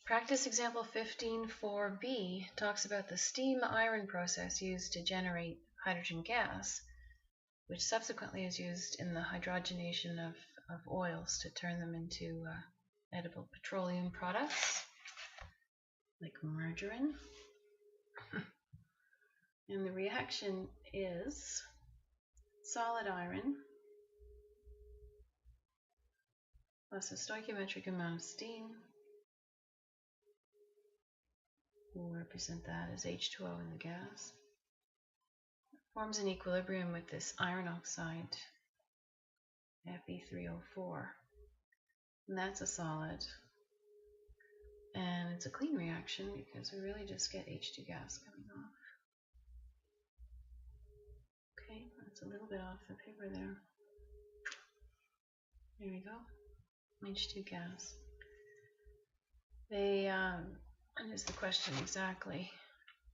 Practice example 15.4b talks about the steam iron process used to generate hydrogen gas, which subsequently is used in the hydrogenation of oils to turn them into edible petroleum products, like margarine. And the reaction is solid iron plus a stoichiometric amount of steam. We'll represent that as H2O in the gas. It forms an equilibrium with this iron oxide, Fe3O4. And that's a solid. And it's a clean reaction because we really just get H2 gas coming off. Okay, that's a little bit off the paper there. There we go. H2 gas. And here's the question exactly.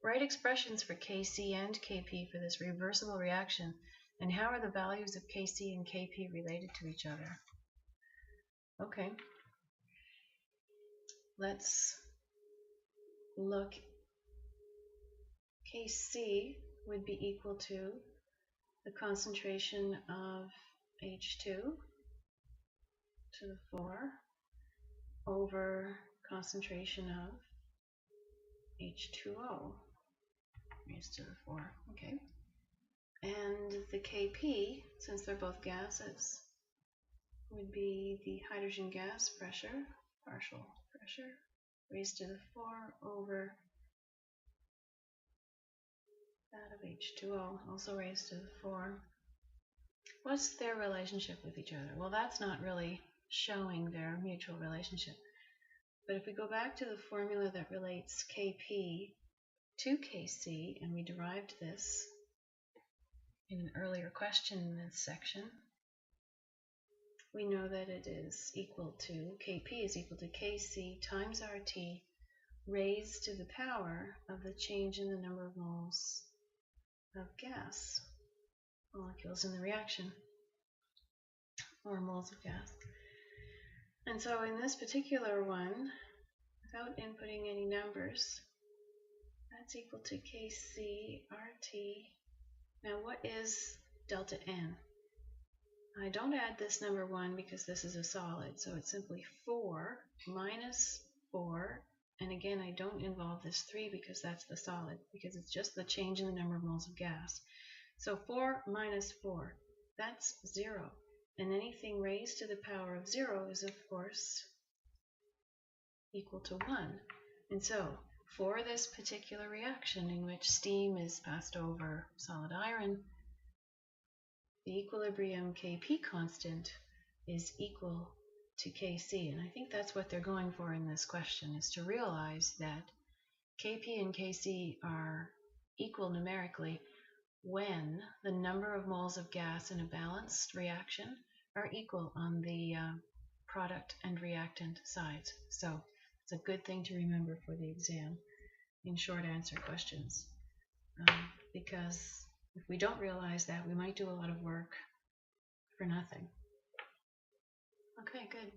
Write expressions for Kc and Kp for this reversible reaction, and how are the values of Kc and Kp related to each other? Okay. Let's look. Kc would be equal to the concentration of H2 to the 4 over concentration of H2O raised to the 4. Okay. And the Kp, since they're both gases, would be the hydrogen gas pressure, partial pressure, raised to the 4 over that of H2O, also raised to the 4. What's their relationship with each other? Well, that's not really showing their mutual relationship. But if we go back to the formula that relates Kp to Kc, and we derived this in an earlier question in this section, we know that it is equal to, Kp is equal to Kc times RT raised to the power of the change in the number of moles of gas, molecules in the reaction, or moles of gas. And so in this particular one, without inputting any numbers, that's equal to Kc RT. Now what is delta N? I don't add this number 1 because this is a solid, so it's simply 4 minus 4, and again I don't involve this 3 because that's the solid, because it's just the change in the number of moles of gas. So 4 minus 4, that's 0, and anything raised to the power of 0 is of course equal to 1. And so for this particular reaction in which steam is passed over solid iron, the equilibrium Kp constant is equal to Kc, and I think that's what they're going for in this question, is to realize that Kp and Kc are equal numerically when the number of moles of gas in a balanced reaction are equal on the product and reactant sides. So it's a good thing to remember for the exam in short answer questions, because if we don't realize that, we might do a lot of work for nothing. Okay, good.